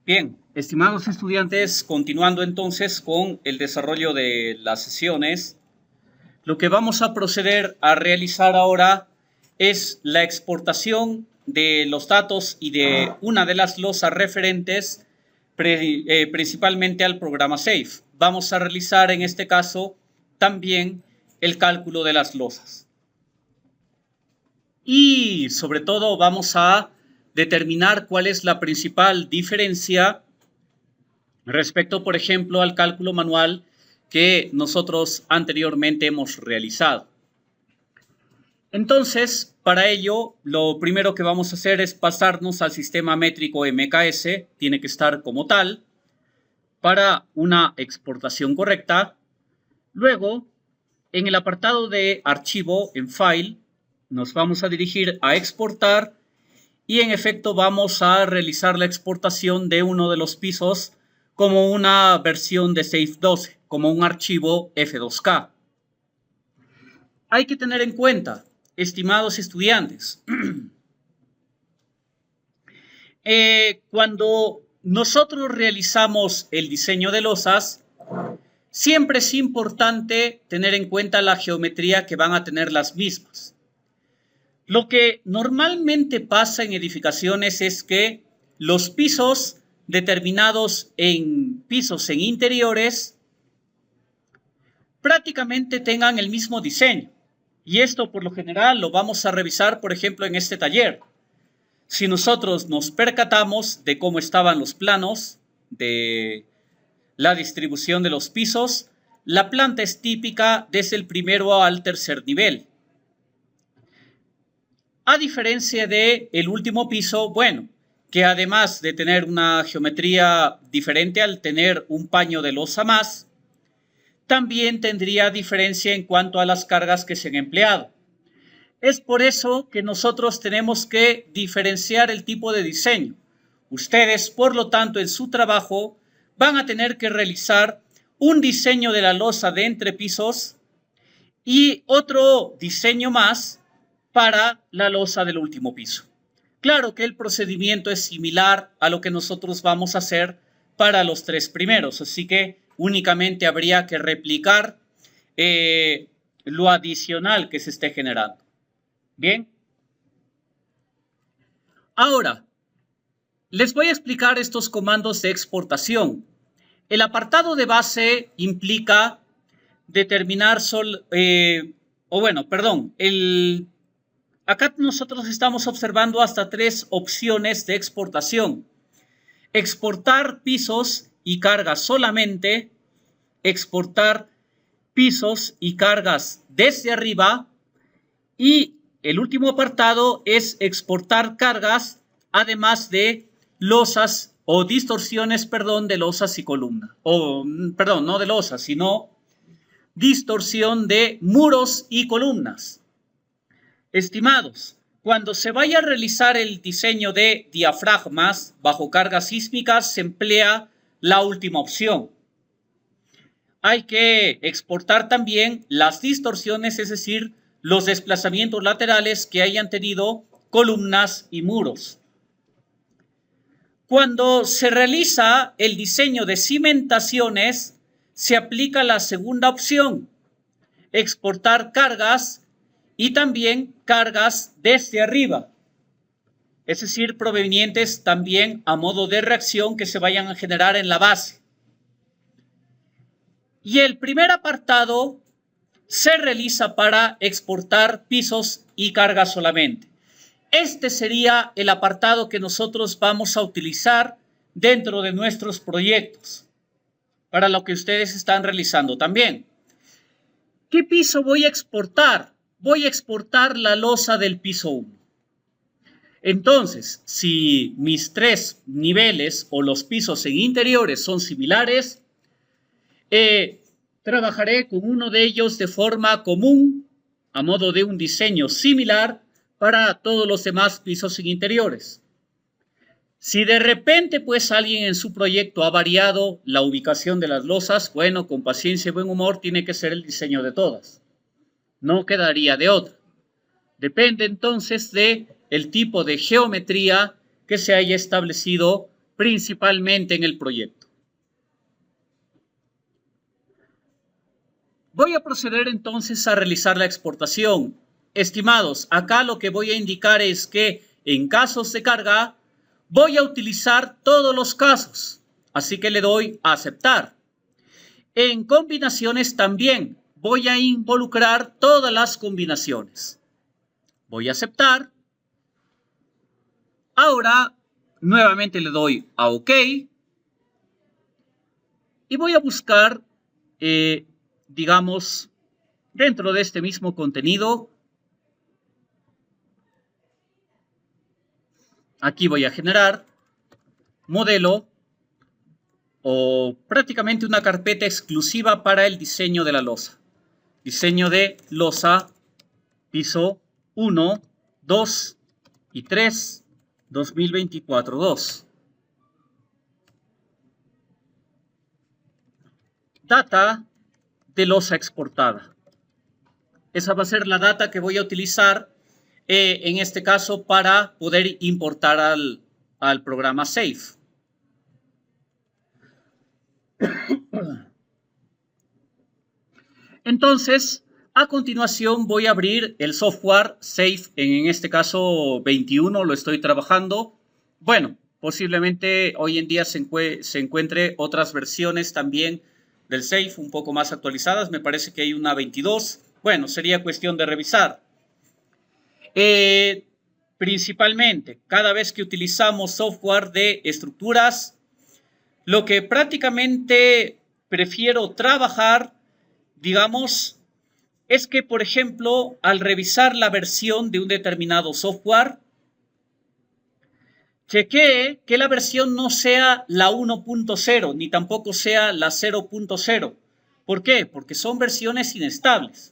Bien, estimados estudiantes, continuando entonces con el desarrollo de las sesiones, lo que vamos a proceder a realizar ahora es la exportación de los datos y de una de las losas referentes principalmente al programa SAFE. Vamos a realizar en este caso también el cálculo de las losas. Y sobre todo vamos a determinar cuál es la principal diferencia respecto, por ejemplo, al cálculo manual que nosotros anteriormente hemos realizado. Entonces, para ello, lo primero que vamos a hacer es pasarnos al sistema métrico MKS, tiene que estar como tal, para una exportación correcta. Luego, en el apartado de archivo, en File, nos vamos a dirigir a exportar y en efecto vamos a realizar la exportación de uno de los pisos como una versión de SAFE 12, como un archivo F2K. Hay que tener en cuenta, estimados estudiantes, cuando nosotros realizamos el diseño de losas, siempre es importante tener en cuenta la geometría que van a tener las mismas. Lo que normalmente pasa en edificaciones es que los pisos determinados en pisos en interiores prácticamente tengan el mismo diseño. Y esto por lo general lo vamos a revisar, por ejemplo, en este taller. Si nosotros nos percatamos de cómo estaban los planos de la distribución de los pisos, la planta es típica desde el primero al tercer nivel. A diferencia del último piso, bueno, que además de tener una geometría diferente al tener un paño de losa más, también tendría diferencia en cuanto a las cargas que se han empleado. Es por eso que nosotros tenemos que diferenciar el tipo de diseño. Ustedes, por lo tanto, en su trabajo van a tener que realizar un diseño de la losa de entrepisos y otro diseño más para la losa del último piso. Claro que el procedimiento es similar a lo que nosotros vamos a hacer para los tres primeros, así que únicamente habría que replicar lo adicional que se esté generando. Bien. Ahora, les voy a explicar estos comandos de exportación. El apartado de base implica determinar acá nosotros estamos observando hasta tres opciones de exportación. Exportar pisos y cargas solamente, exportar pisos y cargas desde arriba y el último apartado es exportar cargas además de losas o distorsiones, de losas y columnas. No de losas, sino distorsión de muros y columnas. Estimados, cuando se vaya a realizar el diseño de diafragmas bajo cargas sísmicas, se emplea la última opción. Hay que exportar también las distorsiones, es decir, los desplazamientos laterales que hayan tenido columnas y muros. Cuando se realiza el diseño de cimentaciones, se aplica la segunda opción, exportar cargas y también cargas desde arriba, es decir, provenientes también a modo de reacción que se vayan a generar en la base. Y el primer apartado se realiza para exportar pisos y cargas solamente. Este sería el apartado que nosotros vamos a utilizar dentro de nuestros proyectos, para lo que ustedes están realizando también. ¿Qué piso voy a exportar? Voy a exportar la losa del piso 1. Entonces, si mis tres niveles o los pisos en interiores son similares, trabajaré con uno de ellos de forma común, a modo de un diseño similar para todos los demás pisos en interiores. Si de repente pues alguien en su proyecto ha variado la ubicación de las losas, bueno, con paciencia y buen humor tiene que ser el diseño de todas. No quedaría de otra. Depende entonces de el tipo de geometría que se haya establecido principalmente en el proyecto. Voy a proceder entonces a realizar la exportación. Estimados, acá lo que voy a indicar es que en casos de carga voy a utilizar todos los casos, así que le doy a aceptar. En combinaciones también voy a involucrar todas las combinaciones. Voy a aceptar. Ahora nuevamente le doy a OK y voy a buscar, digamos, dentro de este mismo contenido. Aquí voy a generar modelo o prácticamente una carpeta exclusiva para el diseño de la losa. Diseño de losa, piso 1, 2 y 3, 2024-2. Data de losa exportada. Esa va a ser la data que voy a utilizar en este caso para poder importar al programa SAFE. Entonces, a continuación voy a abrir el software SAFE, en este caso 21 lo estoy trabajando. Bueno, posiblemente hoy en día se encuentre otras versiones también del SAFE un poco más actualizadas. Me parece que hay una 22. Bueno, sería cuestión de revisar. Principalmente, cada vez que utilizamos software de estructuras, lo que prácticamente prefiero trabajar, digamos, es que, por ejemplo, al revisar la versión de un determinado software, chequee que la versión no sea la 1.0 ni tampoco sea la 0.0. ¿Por qué? Porque son versiones inestables.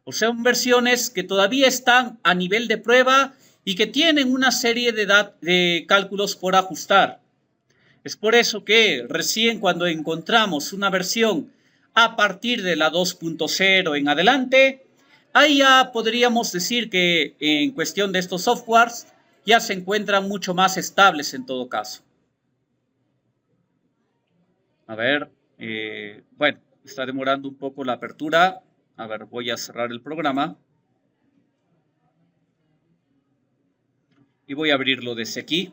O son versiones que todavía están a nivel de prueba y que tienen una serie de cálculos por ajustar. Es por eso que recién cuando encontramos una versión a partir de la 2.0 en adelante, ahí ya podríamos decir que en cuestión de estos softwares ya se encuentran mucho más estables en todo caso. A ver, bueno, está demorando un poco la apertura. A ver, voy a cerrar el programa. Y voy a abrirlo desde aquí.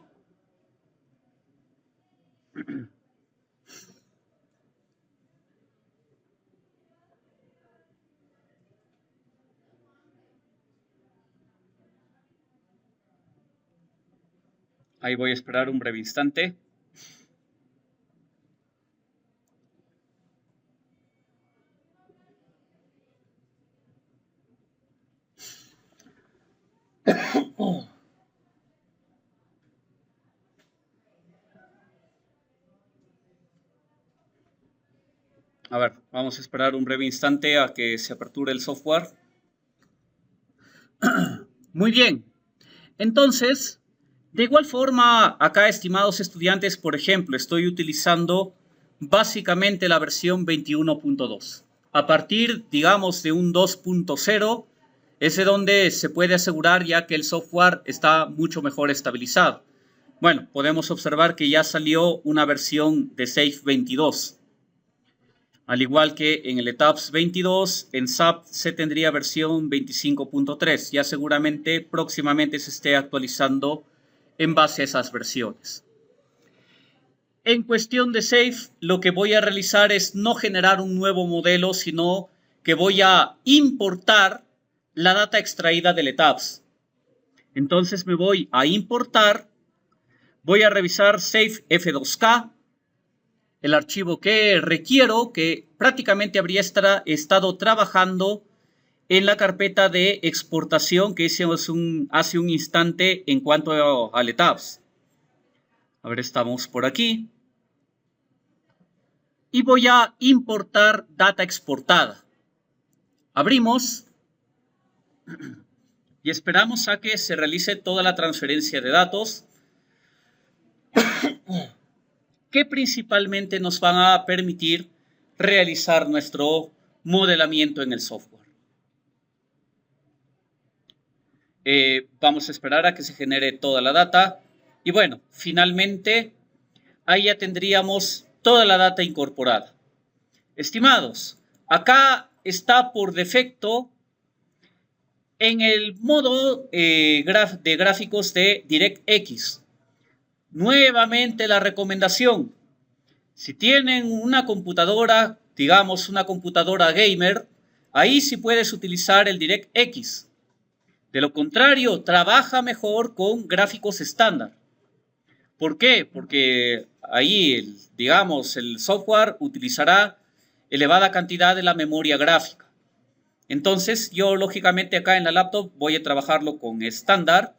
Ahí voy a esperar un breve instante. A ver, vamos a esperar un breve instante a que se aperture el software. Muy bien. Entonces, de igual forma, acá, estimados estudiantes, por ejemplo, estoy utilizando básicamente la versión 21.2. A partir, digamos, de un 2.0, es donde se puede asegurar ya que el software está mucho mejor estabilizado. Bueno, podemos observar que ya salió una versión de SAFE 22. Al igual que en el ETABS 22, en SAP se tendría versión 25.3. Ya seguramente próximamente se esté actualizando en base a esas versiones. En cuestión de SAFE, lo que voy a realizar es no generar un nuevo modelo, sino que voy a importar la data extraída del ETABS. Entonces me voy a importar, voy a revisar SAFE F2K, el archivo que requiero, que prácticamente habría estado trabajando en la carpeta de exportación que hicimos hace un instante en cuanto al ETABS. A ver, estamos por aquí. Y voy a importar data exportada. Abrimos y esperamos a que se realice toda la transferencia de datos que principalmente nos van a permitir realizar nuestro modelamiento en el software. Vamos a esperar a que se genere toda la data. Y bueno, finalmente ahí ya tendríamos toda la data incorporada. Estimados, acá está por defecto en el modo de gráficos de DirectX. Nuevamente la recomendación, si tienen una computadora, digamos una computadora gamer, ahí sí puedes utilizar el DirectX. De lo contrario, trabaja mejor con gráficos estándar. ¿Por qué? Porque ahí, digamos, el software utilizará elevada cantidad de la memoria gráfica. Entonces, yo lógicamente acá en la laptop voy a trabajarlo con estándar,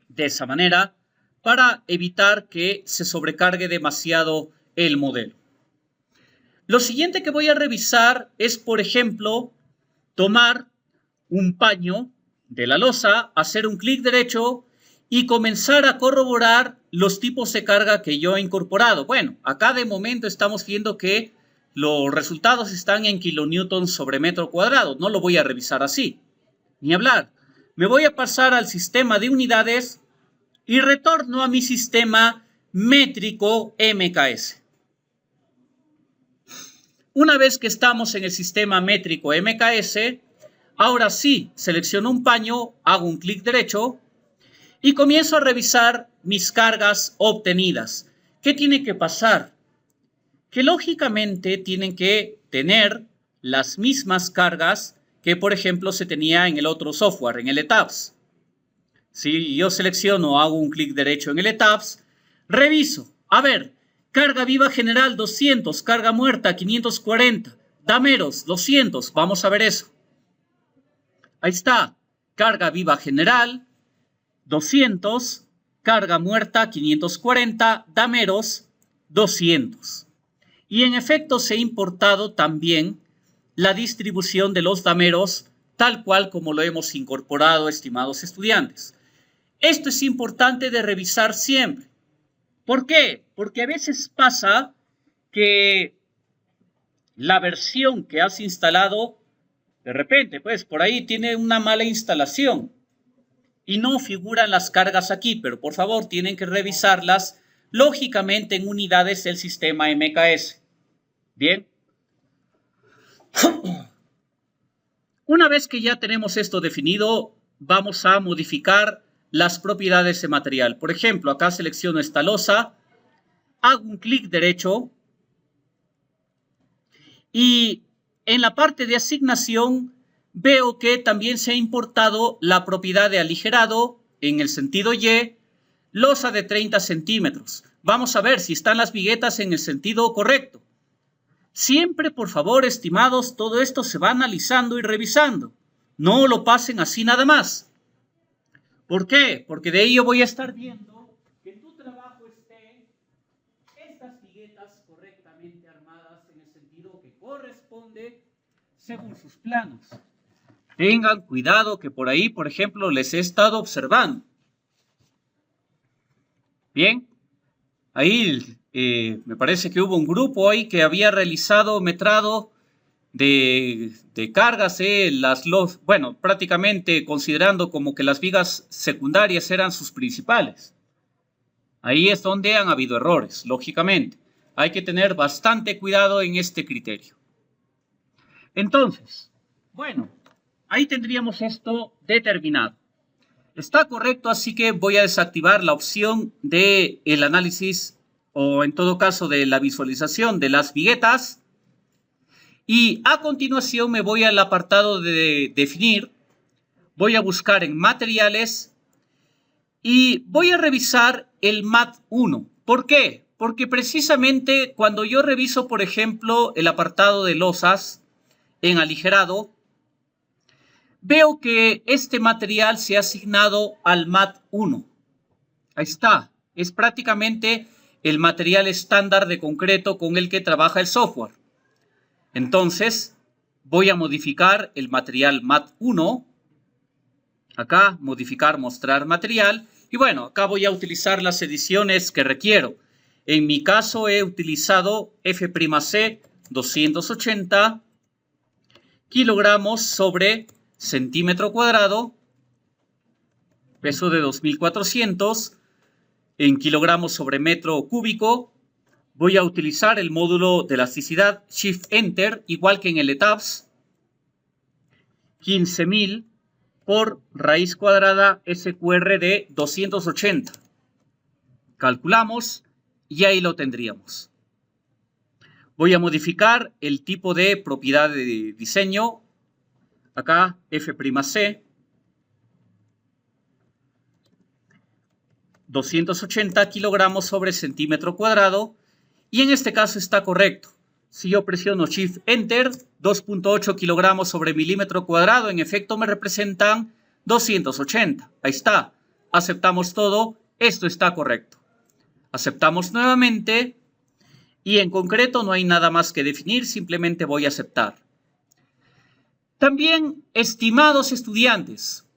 de esa manera, para evitar que se sobrecargue demasiado el modelo. Lo siguiente que voy a revisar es, por ejemplo, tomar un paño de la losa, hacer un clic derecho y comenzar a corroborar los tipos de carga que yo he incorporado. Bueno, acá de momento estamos viendo que los resultados están en kilonewtons sobre metro cuadrado. No lo voy a revisar así, ni hablar. Me voy a pasar al sistema de unidades y retorno a mi sistema métrico MKS. Una vez que estamos en el sistema métrico MKS, ahora sí, selecciono un paño, hago un clic derecho y comienzo a revisar mis cargas obtenidas. ¿Qué tiene que pasar? Que lógicamente tienen que tener las mismas cargas que, por ejemplo, se tenía en el otro software, en el ETABS. Si yo selecciono, hago un clic derecho en el ETABS, reviso. A ver, carga viva general 200, carga muerta 540, dameros 200, vamos a ver eso. Ahí está, carga viva general 200, carga muerta 540, dameros 200. Y en efecto se ha importado también la distribución de los dameros tal cual como lo hemos incorporado, estimados estudiantes. Esto es importante de revisar siempre. ¿Por qué? Porque a veces pasa que la versión que has instalado, de repente, pues por ahí tiene una mala instalación y no figuran las cargas aquí, pero por favor tienen que revisarlas lógicamente en unidades del sistema MKS. Bien. Una vez que ya tenemos esto definido, vamos a modificar las propiedades de material. Por ejemplo, acá selecciono esta losa, hago un clic derecho y en la parte de asignación veo que también se ha importado la propiedad de aligerado en el sentido Y, losa de 30 centímetros. Vamos a ver si están las viguetas en el sentido correcto. Siempre, por favor, estimados, todo esto se va analizando y revisando. No lo pasen así nada más. ¿Por qué? Porque de ello voy a estar viendo que tu trabajo esté estas viguetas correctamente armadas en el sentido que corresponde según sus planos. Tengan cuidado que por ahí, por ejemplo, les he estado observando. Bien, ahí me parece que hubo un grupo ahí que había realizado metrado de cargas, bueno, prácticamente considerando como que las vigas secundarias eran sus principales. Ahí es donde han habido errores, lógicamente. Hay que tener bastante cuidado en este criterio. Entonces, bueno, ahí tendríamos esto determinado. Está correcto, así que voy a desactivar la opción del análisis o en todo caso de la visualización de las viguetas. Y a continuación me voy al apartado de definir. Voy a buscar en materiales y voy a revisar el MAT1. ¿Por qué? Porque precisamente cuando yo reviso, por ejemplo, el apartado de losas en aligerado, veo que este material se ha asignado al MAT1. Ahí está. Es prácticamente el material estándar de concreto con el que trabaja el software. Entonces, voy a modificar el material MAT1. Acá, modificar, mostrar material. Y bueno, acá voy a utilizar las ediciones que requiero. En mi caso he utilizado F'C 280 kilogramos sobre centímetro cuadrado, peso de 2400, en kilogramos sobre metro cúbico. Voy a utilizar el módulo de elasticidad Shift Enter, igual que en el ETABS. 15.000 por raíz cuadrada SQR de 280. Calculamos y ahí lo tendríamos. Voy a modificar el tipo de propiedad de diseño. Acá F'C. 280 kilogramos sobre centímetro cuadrado. Y en este caso está correcto. Si yo presiono Shift Enter, 2.8 kilogramos sobre milímetro cuadrado, en efecto me representan 280. Ahí está. Aceptamos todo. Esto está correcto. Aceptamos nuevamente. Y en concreto no hay nada más que definir. Simplemente voy a aceptar. También, estimados estudiantes,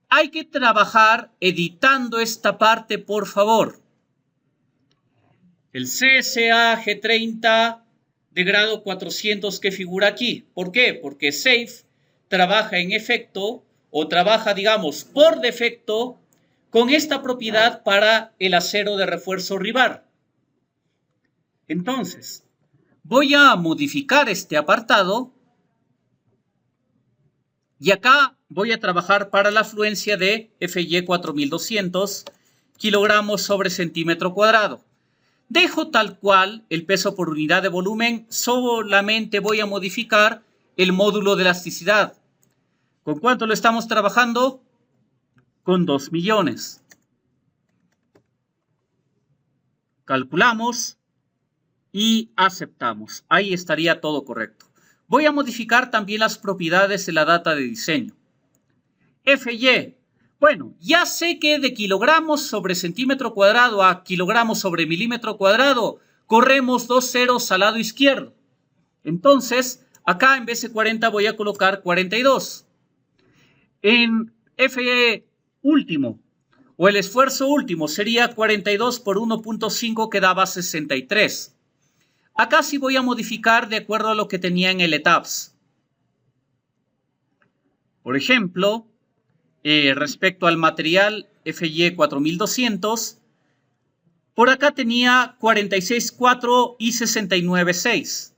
hay que trabajar editando esta parte, por favor. El CSA G30 de grado 400 que figura aquí. ¿Por qué? Porque SAFE trabaja en efecto o trabaja, digamos, por defecto con esta propiedad para el acero de refuerzo Rivar. Entonces, voy a modificar este apartado y acá voy a trabajar para la fluencia de FY 4200 kilogramos sobre centímetro cuadrado. Dejo tal cual el peso por unidad de volumen, solamente voy a modificar el módulo de elasticidad. ¿Con cuánto lo estamos trabajando? Con 2 millones. Calculamos y aceptamos. Ahí estaría todo correcto. Voy a modificar también las propiedades de la data de diseño. FY. Bueno, ya sé que de kilogramos sobre centímetro cuadrado a kilogramos sobre milímetro cuadrado, corremos 2 ceros al lado izquierdo. Entonces, acá en vez de 40 voy a colocar 42. En FE último, o el esfuerzo último, sería 42 por 1.5 que daba 63. Acá sí voy a modificar de acuerdo a lo que tenía en el ETABS. Por ejemplo, respecto al material FY 4200, por acá tenía 46.4 y 69.6.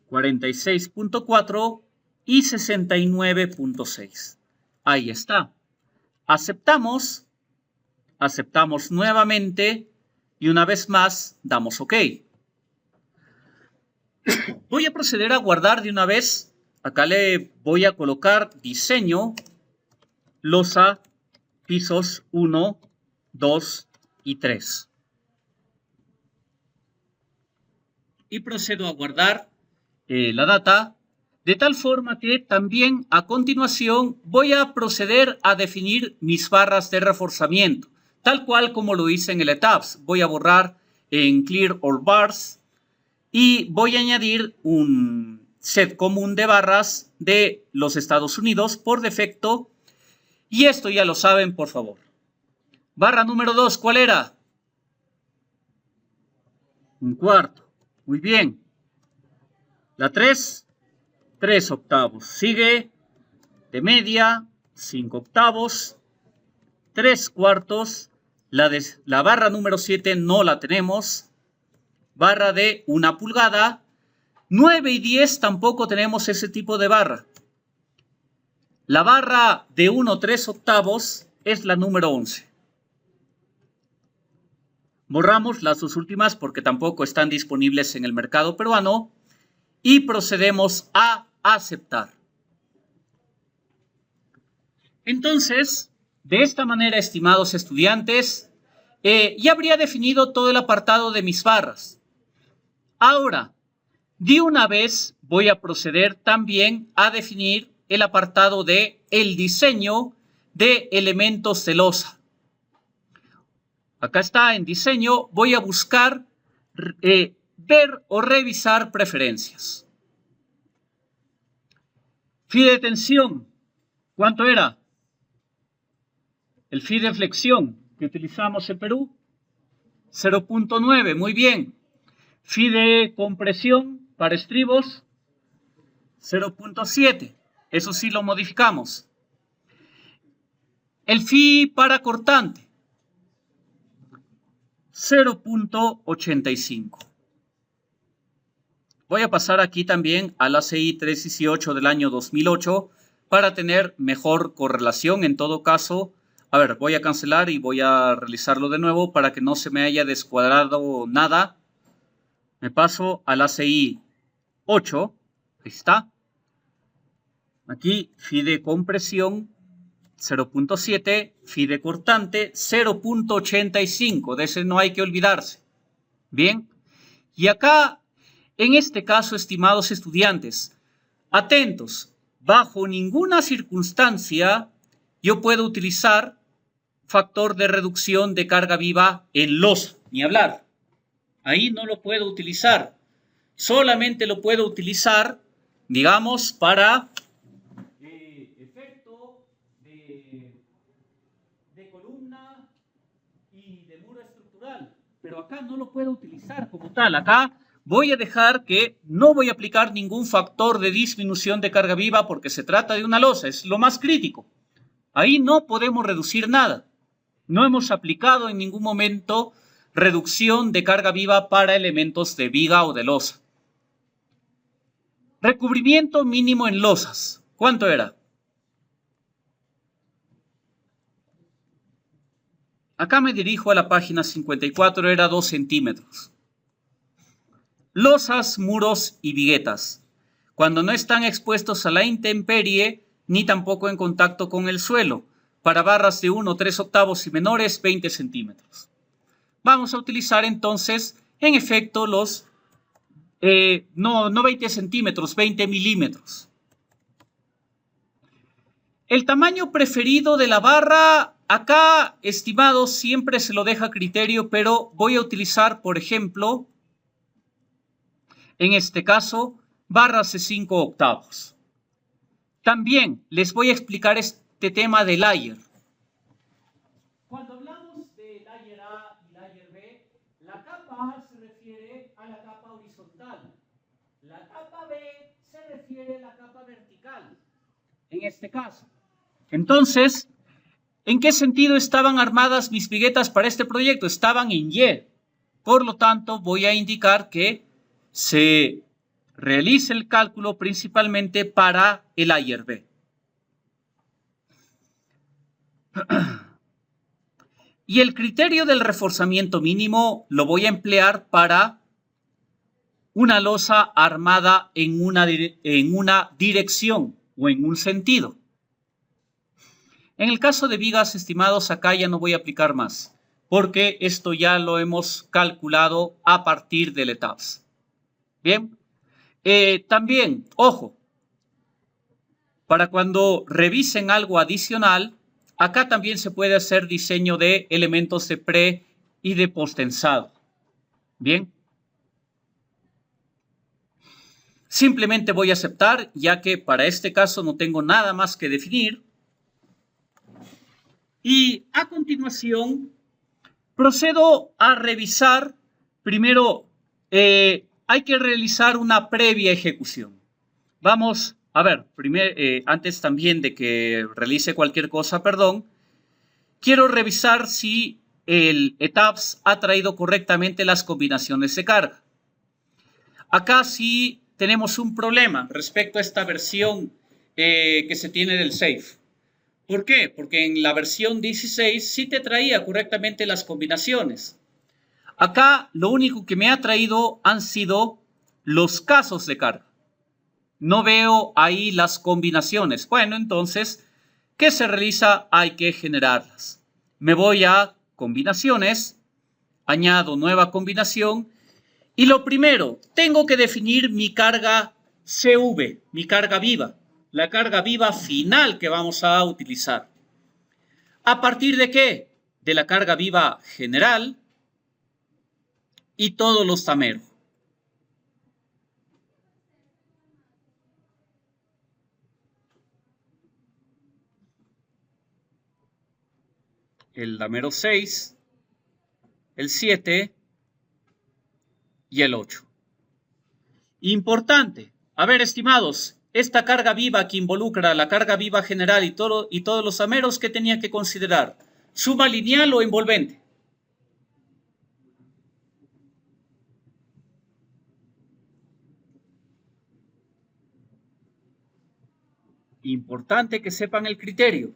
46.4 y 69.6. Ahí está. Aceptamos. Aceptamos nuevamente. Y una vez más, damos OK. Voy a proceder a guardar de una vez. Acá le voy a colocar diseño. Losa, pisos 1, 2 y 3. Y procedo a guardar la data, de tal forma que también a continuación voy a proceder a definir mis barras de reforzamiento, tal cual como lo hice en el ETABS. Voy a borrar en Clear All Bars y voy a añadir un set común de barras de los Estados Unidos por defecto. Y esto ya lo saben, por favor. Barra número 2, ¿cuál era? 1/4. Muy bien. La 3, 3 octavos. Sigue de media, 5 octavos, 3 cuartos. La barra número 7 no la tenemos. Barra de 1 pulgada. 9 y 10 tampoco tenemos ese tipo de barra. La barra de 1/3 octavos es la número 11. Borramos las dos últimas porque tampoco están disponibles en el mercado peruano y procedemos a aceptar. Entonces, de esta manera, estimados estudiantes, ya habría definido todo el apartado de mis barras. Ahora, de una vez voy a proceder también a definir el apartado de el diseño de elementos de losa. Acá está en diseño, voy a buscar ver o revisar preferencias. Phi de tensión, ¿cuánto era? El phi de flexión que utilizamos en Perú, 0.9, muy bien. Phi de compresión para estribos, 0.7. Eso sí lo modificamos. El phi para cortante, 0.85. Voy a pasar aquí también al ACI 318 del año 2008 para tener mejor correlación. En todo caso, a ver, voy a cancelar y voy a realizarlo de nuevo para que no se me haya descuadrado nada. Me paso al ACI 8. Ahí está. Aquí, phi de compresión 0.7, phi de cortante 0.85. De ese no hay que olvidarse. Bien. Y acá, en este caso, estimados estudiantes, atentos, bajo ninguna circunstancia yo puedo utilizar factor de reducción de carga viva en losa, ni hablar. Ahí no lo puedo utilizar. Solamente lo puedo utilizar, digamos, para efecto de columna y de muro estructural. Pero acá no lo puedo utilizar como tal. Acá voy a dejar que no voy a aplicar ningún factor de disminución de carga viva porque se trata de una losa, es lo más crítico. Ahí no podemos reducir nada. No hemos aplicado en ningún momento reducción de carga viva para elementos de viga o de losa. Recubrimiento mínimo en losas. ¿Cuánto era? Acá me dirijo a la página 54, era 2 centímetros. Losas, muros y viguetas. Cuando no están expuestos a la intemperie ni tampoco en contacto con el suelo. Para barras de 1 o 3 octavos y menores, 20 centímetros. Vamos a utilizar entonces, en efecto, los, no 20 centímetros, 20 milímetros. El tamaño preferido de la barra, acá, estimado, siempre se lo deja a criterio, pero voy a utilizar, por ejemplo, en este caso, barras de 5 octavos. También les voy a explicar este tema de layer. Cuando hablamos de layer A y layer B, la capa A se refiere a la capa horizontal. La capa B se refiere a la capa vertical, en este caso. Entonces, ¿en qué sentido estaban armadas mis viguetas para este proyecto? Estaban en Y. Por lo tanto, voy a indicar que se realice el cálculo principalmente para el layer B. Y el criterio del reforzamiento mínimo lo voy a emplear para una losa armada en una dirección o en un sentido. En el caso de vigas, estimados, acá ya no voy a aplicar más, porque esto ya lo hemos calculado a partir del ETABS. Bien, también, ojo, para cuando revisen algo adicional, acá también se puede hacer diseño de elementos de pre y de posttensado. Bien. Simplemente voy a aceptar, ya que para este caso no tengo nada más que definir. Y a continuación, procedo a revisar. Primero, hay que realizar una previa ejecución. Vamos a ver, antes también de que realice cualquier cosa, quiero revisar si el ETABS ha traído correctamente las combinaciones de carga. Acá sí tenemos un problema respecto a esta versión que se tiene del SAFE. ¿Por qué? Porque en la versión 16 sí te traía correctamente las combinaciones. Acá lo único que me ha traído han sido los casos de carga. No veo ahí las combinaciones. Bueno, entonces, ¿qué se realiza? Hay que generarlas. Me voy a combinaciones, añado nueva combinación y lo primero, tengo que definir mi carga CV, mi carga viva, la carga viva final que vamos a utilizar. ¿A partir de qué? De la carga viva general y todos los tameros. El damero 6, el 7 y el 8. Importante. A ver, estimados, esta carga viva que involucra la carga viva general y todos los dameros, ¿qué tenía que considerar? ¿Suma lineal o envolvente? Importante que sepan el criterio.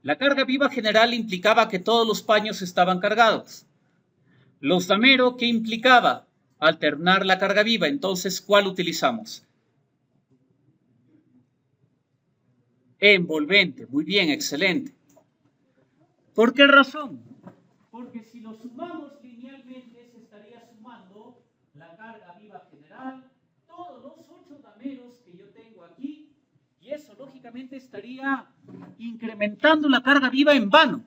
La carga viva general implicaba que todos los paños estaban cargados. Los damero, ¿qué implicaba? Alternar la carga viva. Entonces, ¿cuál utilizamos? Envolvente. Muy bien, excelente. ¿Por qué razón? Porque si lo sumamos linealmente, se estaría sumando la carga viva general, todos los 8 dameros que yo tengo aquí, y eso lógicamente estaría incrementando la carga viva en vano.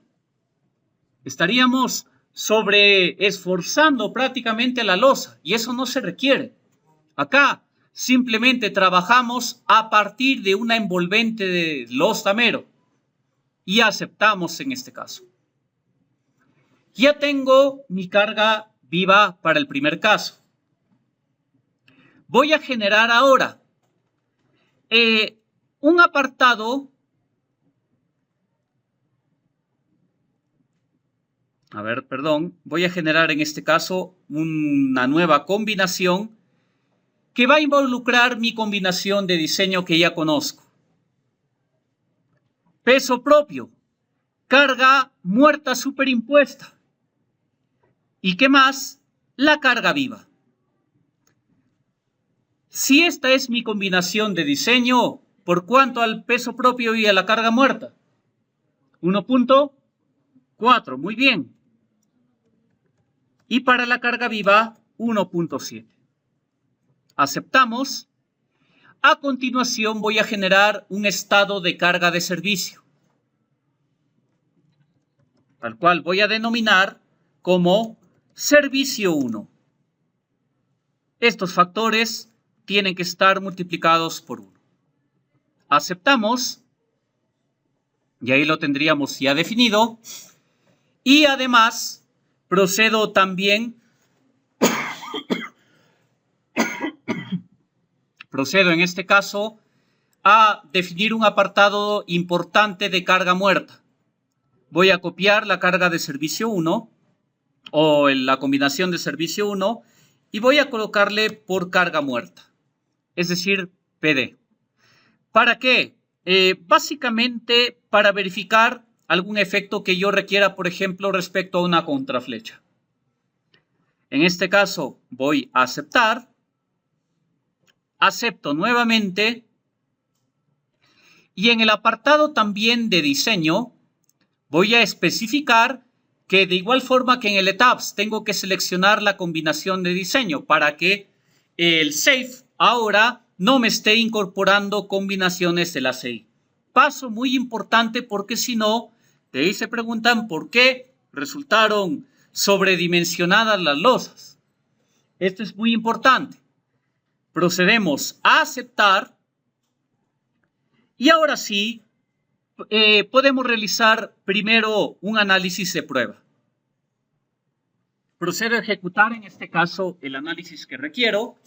Estaríamos sobreesforzando prácticamente la losa, y eso no se requiere. Acá simplemente trabajamos a partir de una envolvente de los dameros y aceptamos en este caso. Ya tengo mi carga viva para el primer caso. Voy a generar ahora un apartado. Voy a generar en este caso una nueva combinación que va a involucrar mi combinación de diseño que ya conozco. Peso propio, carga muerta superimpuesta. ¿Y qué más? La carga viva. Si esta es mi combinación de diseño, ¿por cuánto al peso propio y a la carga muerta? 1.4, muy bien. Y para la carga viva, 1.7. Aceptamos. A continuación voy a generar un estado de carga de servicio, al cual voy a denominar como servicio 1. Estos factores tienen que estar multiplicados por 1. Aceptamos, y ahí lo tendríamos ya definido, y además procedo también, en este caso, a definir un apartado importante de carga muerta. Voy a copiar la carga de servicio 1 o la combinación de servicio 1 y voy a colocarle por carga muerta, es decir, PD. ¿Para qué? Básicamente para verificar algún efecto que yo requiera, por ejemplo, respecto a una contraflecha. En este caso voy a aceptar, acepto nuevamente y en el apartado también de diseño voy a especificar que de igual forma que en el ETABS tengo que seleccionar la combinación de diseño para que el SAFE ahora no me esté incorporando combinaciones de la CI. Paso muy importante porque si no, de ahí se preguntan por qué resultaron sobredimensionadas las losas. Esto es muy importante. Procedemos a aceptar y ahora sí podemos realizar primero un análisis de prueba. Procedo a ejecutar en este caso el análisis que requiero.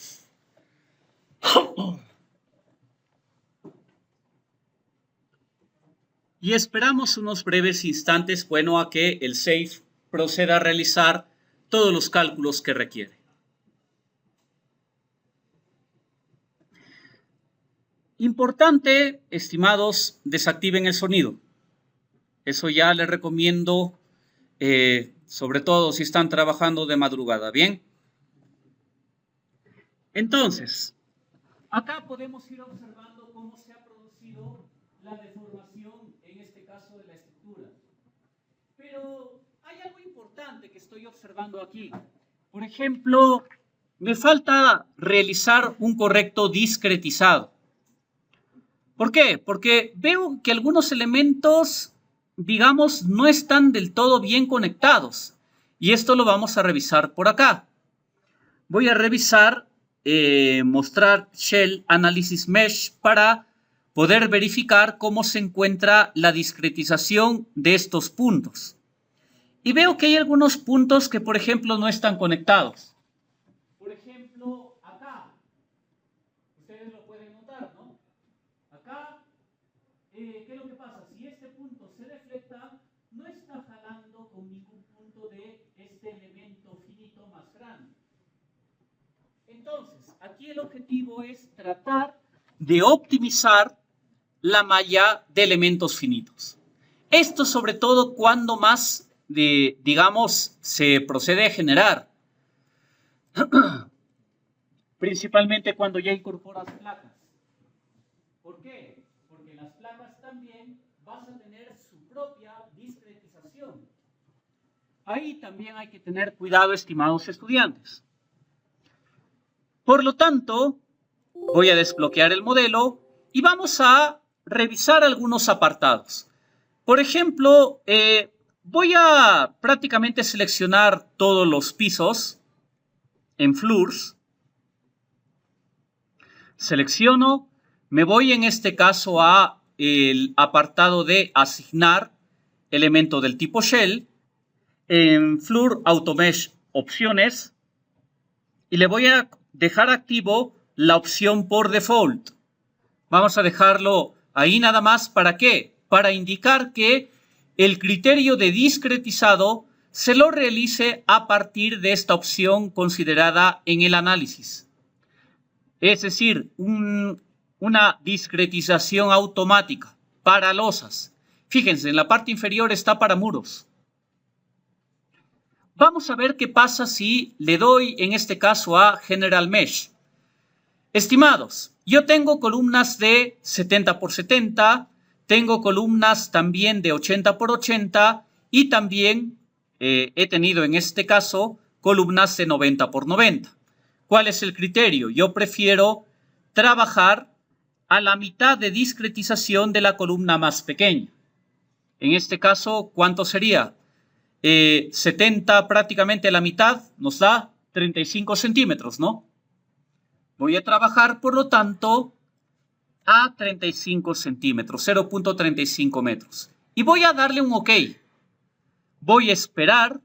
Y esperamos unos breves instantes, a que el SAFE proceda a realizar todos los cálculos que requiere. Importante, estimados, desactiven el sonido. Eso ya les recomiendo, sobre todo si están trabajando de madrugada, ¿bien? Entonces, acá podemos ir observando cómo se ha producido la deformación, en este caso de la estructura. Pero hay algo importante que estoy observando aquí. Por ejemplo, me falta realizar un correcto discretizado. ¿Por qué? Porque veo que algunos elementos, digamos, no están del todo bien conectados. Y esto lo vamos a revisar por acá. Voy a revisar, mostrar Shell Analysis Mesh para poder verificar cómo se encuentra la discretización de estos puntos. Y veo que hay algunos puntos que, por ejemplo, no están conectados. Por ejemplo, acá. Ustedes lo pueden notar, ¿no? Acá, ¿qué es lo que pasa? Si este punto se deflecta, no está jalando con ningún punto de este elemento finito más grande. Entonces, aquí el objetivo es tratar de optimizar la malla de elementos finitos. Esto sobre todo cuando más, digamos, se procede a generar. Principalmente cuando ya incorporas placas. ¿Por qué? Porque las placas también vas a tener su propia discretización. Ahí también hay que tener cuidado, estimados estudiantes. Por lo tanto, voy a desbloquear el modelo y vamos a revisar algunos apartados. Por ejemplo, voy a prácticamente seleccionar todos los pisos en Floors. Selecciono, me voy en este caso a el apartado de asignar elemento del tipo Shell. En Floor Automesh opciones y le voy a dejar activo la opción por default. Vamos a dejarlo ahí nada más. ¿Para qué? Para indicar que el criterio de discretizado se lo realice a partir de esta opción considerada en el análisis. Es decir, una discretización automática para losas. Fíjense, en la parte inferior está para muros. Vamos a ver qué pasa si le doy en este caso a General Mesh. Estimados, yo tengo columnas de 70 por 70, tengo columnas también de 80 por 80 y también he tenido en este caso columnas de 90 por 90. ¿Cuál es el criterio? Yo prefiero trabajar a la mitad de discretización de la columna más pequeña. En este caso, ¿cuánto sería? 70 prácticamente la mitad nos da 35 centímetros, ¿no? Voy a trabajar, por lo tanto, a 35 centímetros, 0.35 metros. Y voy a darle un OK. Voy a esperar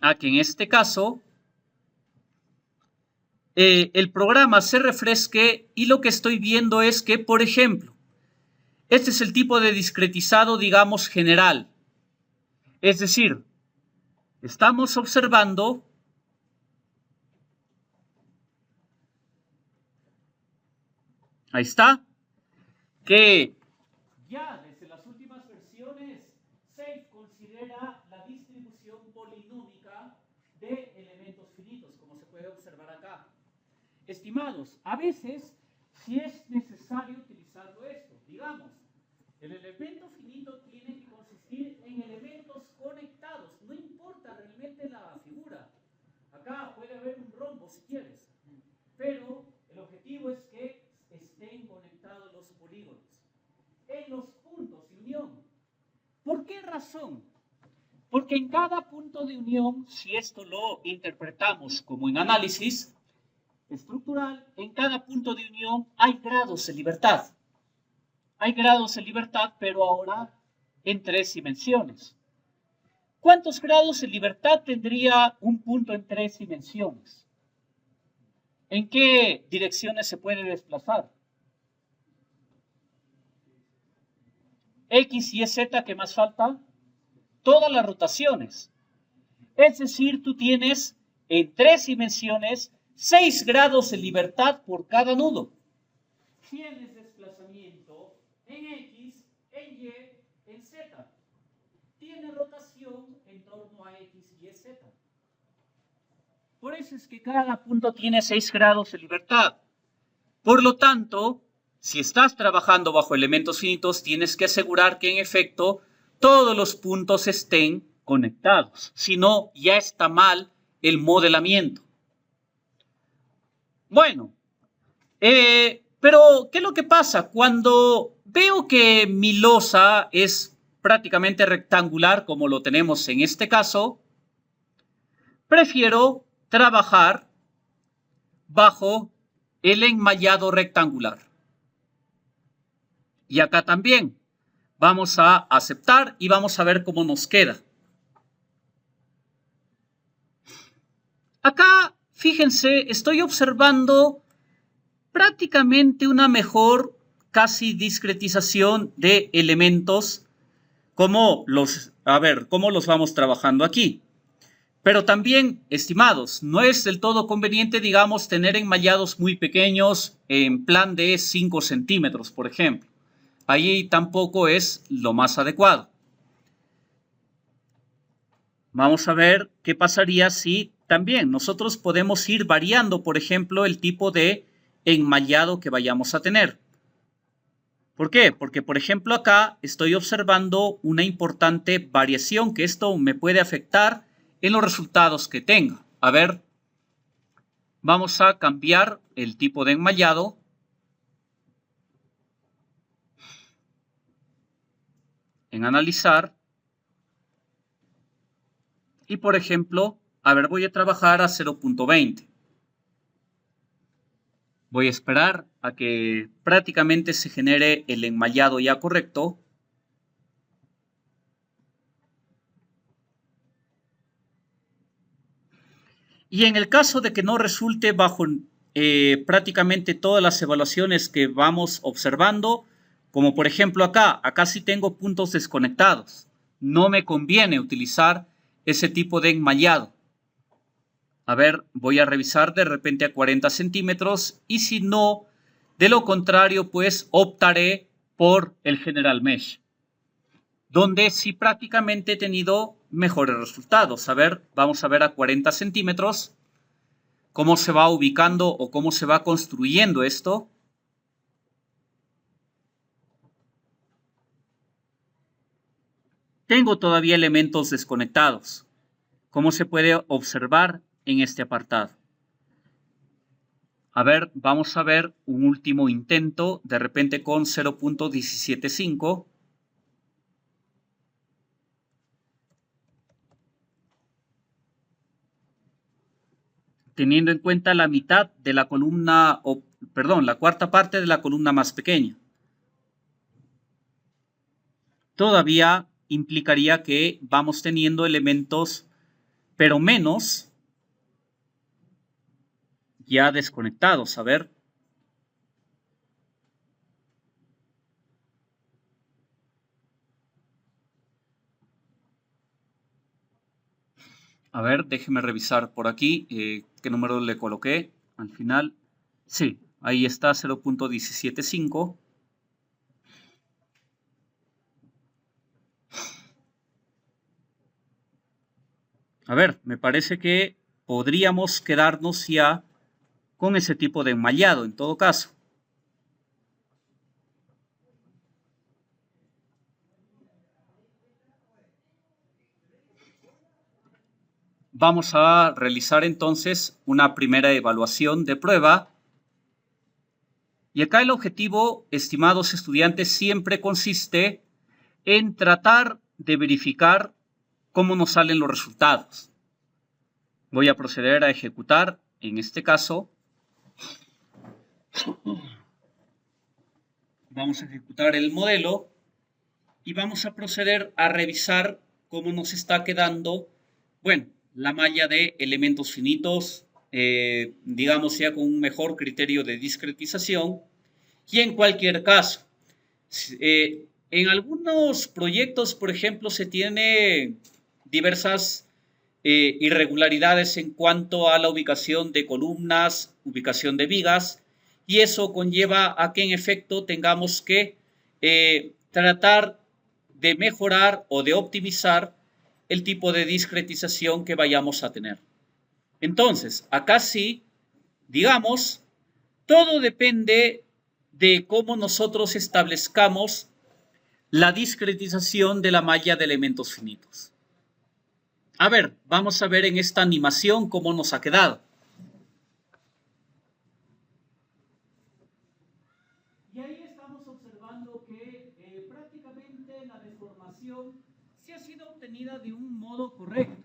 a que en este caso el programa se refresque y lo que estoy viendo es que, por ejemplo, este es el tipo de discretizado, digamos, general. Es decir, estamos observando ahí está, que ya desde las últimas versiones SAFE considera la distribución polinómica de elementos finitos, como se puede observar acá. Estimados, a veces si es necesario utilizarlo esto, digamos, el elemento finito tiene que consistir en elementos conectados, no importa realmente la figura. Acá puede haber un rombo si quieres, pero el objetivo es que estén conectados los polígonos en los puntos de unión. ¿Por qué razón? Porque en cada punto de unión, si esto lo interpretamos como en análisis estructural, en cada punto de unión hay grados de libertad. Hay grados de libertad, pero ahora en 3 dimensiones. ¿Cuántos grados de libertad tendría un punto en 3 dimensiones? ¿En qué direcciones se puede desplazar? X, Y, Z, ¿qué más falta? Todas las rotaciones. Es decir, tú tienes en 3 dimensiones 6 grados de libertad por cada nudo. Tienes desplazamiento en X, en Y, en Z. Tiene rotación en torno a X, Y, Z. Por eso es que cada punto tiene 6 grados de libertad. Por lo tanto, si estás trabajando bajo elementos finitos, tienes que asegurar que en efecto todos los puntos estén conectados. Si no, ya está mal el modelamiento. Bueno, pero ¿qué es lo que pasa? Cuando veo que mi losa es prácticamente rectangular, como lo tenemos en este caso, prefiero trabajar bajo el enmallado rectangular. Y acá también vamos a aceptar y vamos a ver cómo nos queda. Acá, fíjense, estoy observando prácticamente una mejor casi discretización de elementos. ¿Cómo los vamos trabajando aquí? Pero también, estimados, no es del todo conveniente, digamos, tener enmallados muy pequeños en plan de 5 centímetros, por ejemplo. Ahí tampoco es lo más adecuado. Vamos a ver qué pasaría si también nosotros podemos ir variando, por ejemplo, el tipo de enmallado que vayamos a tener. ¿Por qué? Porque, por ejemplo, acá estoy observando una importante variación que esto me puede afectar en los resultados que tenga. A ver, vamos a cambiar el tipo de enmallado. En analizar. Y, por ejemplo, a ver, voy a trabajar a 0.20. Voy a esperar a que prácticamente se genere el enmallado ya correcto. Y en el caso de que no resulte bajo prácticamente todas las evaluaciones que vamos observando, como por ejemplo acá sí tengo puntos desconectados. No me conviene utilizar ese tipo de enmallado. A ver, voy a revisar de repente a 40 centímetros y si no, de lo contrario, pues optaré por el General Mesh, donde sí prácticamente he tenido mejores resultados. A ver, vamos a ver a 40 centímetros cómo se va ubicando o cómo se va construyendo esto. Tengo todavía elementos desconectados, como se puede observar en este apartado. A ver, vamos a ver un último intento, de repente con 0.175. Teniendo en cuenta la mitad de la columna, la cuarta parte de la columna más pequeña. Todavía implicaría que vamos teniendo elementos, pero menos, ya desconectados. A ver. A ver, déjeme revisar por aquí qué número le coloqué al final. Sí, ahí está 0.175. A ver, me parece que podríamos quedarnos ya con ese tipo de enmallado en todo caso. Vamos a realizar entonces una primera evaluación de prueba. Y acá el objetivo, estimados estudiantes, siempre consiste en tratar de verificar cómo nos salen los resultados. Voy a proceder a ejecutar, en este caso, vamos a ejecutar el modelo y vamos a proceder a revisar cómo nos está quedando, bueno, la malla de elementos finitos, digamos ya con un mejor criterio de discretización. Y en cualquier caso, en algunos proyectos, por ejemplo, se tiene diversas irregularidades en cuanto a la ubicación de columnas, ubicación de vigas, y eso conlleva a que en efecto tengamos que tratar de mejorar o de optimizar el tipo de discretización que vayamos a tener. Entonces, acá sí, digamos, todo depende de cómo nosotros establezcamos la discretización de la malla de elementos finitos. A ver, vamos a ver en esta animación cómo nos ha quedado. Y ahí estamos observando que prácticamente la deformación sí ha sido obtenida de un modo correcto.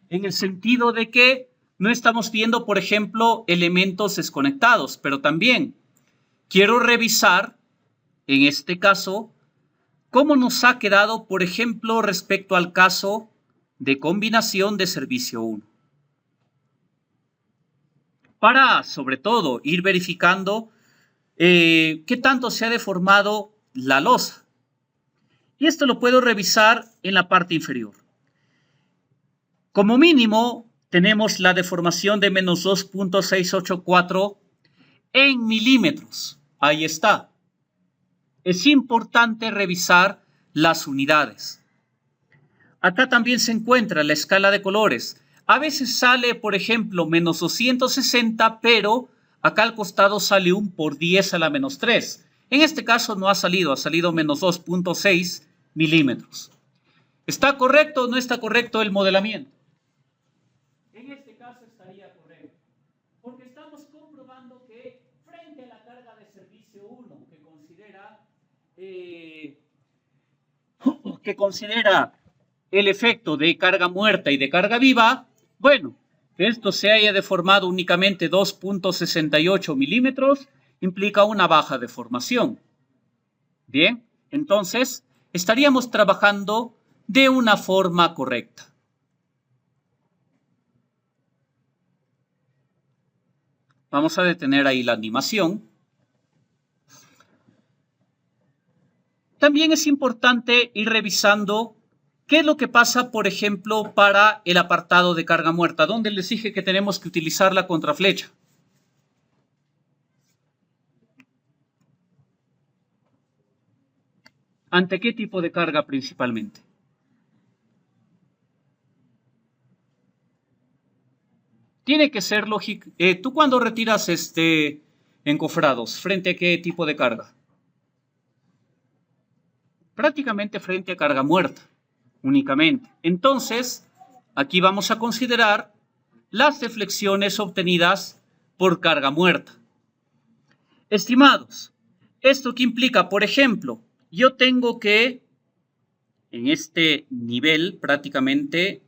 En el sentido de que no estamos viendo, por ejemplo, elementos desconectados, pero también quiero revisar, en este caso, cómo nos ha quedado, por ejemplo, respecto al caso de combinación de servicio 1. Para, sobre todo, ir verificando qué tanto se ha deformado la losa. Y esto lo puedo revisar en la parte inferior. Como mínimo, tenemos la deformación de menos 2.684 en milímetros. Ahí está. Es importante revisar las unidades. Acá también se encuentra la escala de colores. A veces sale, por ejemplo, menos 260, pero acá al costado sale un por 10 a la menos 3. En este caso no ha salido menos 2.6 milímetros. ¿Está correcto o no está correcto el modelamiento? En este caso estaría correcto, porque estamos comprobando que frente a la carga de servicio 1, que considera el efecto de carga muerta y de carga viva, bueno, que esto se haya deformado únicamente 2.68 milímetros implica una baja deformación. Bien, entonces estaríamos trabajando de una forma correcta. Vamos a detener ahí la animación. También es importante ir revisando qué es lo que pasa, por ejemplo, para el apartado de carga muerta, donde les dije que tenemos que utilizar la contraflecha. ¿Ante qué tipo de carga principalmente? Tiene que ser lógico. ¿Tú cuando retiras encofrados, frente a qué tipo de carga? Prácticamente frente a carga muerta, únicamente. Entonces, aquí vamos a considerar las deflexiones obtenidas por carga muerta. Estimados, ¿esto qué implica? Por ejemplo, yo tengo que, en este nivel prácticamente,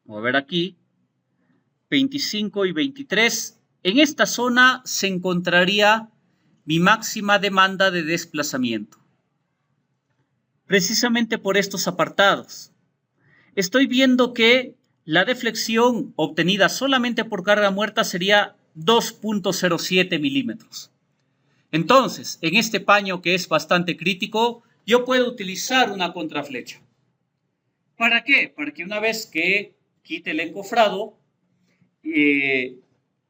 voy a ver aquí, 25 y 23, en esta zona se encontraría mi máxima demanda de desplazamiento. Precisamente por estos apartados. Estoy viendo que la deflexión obtenida solamente por carga muerta sería 2.07 milímetros. Entonces, en este paño que es bastante crítico, yo puedo utilizar una contraflecha. ¿Para qué? Para que una vez que quite el encofrado,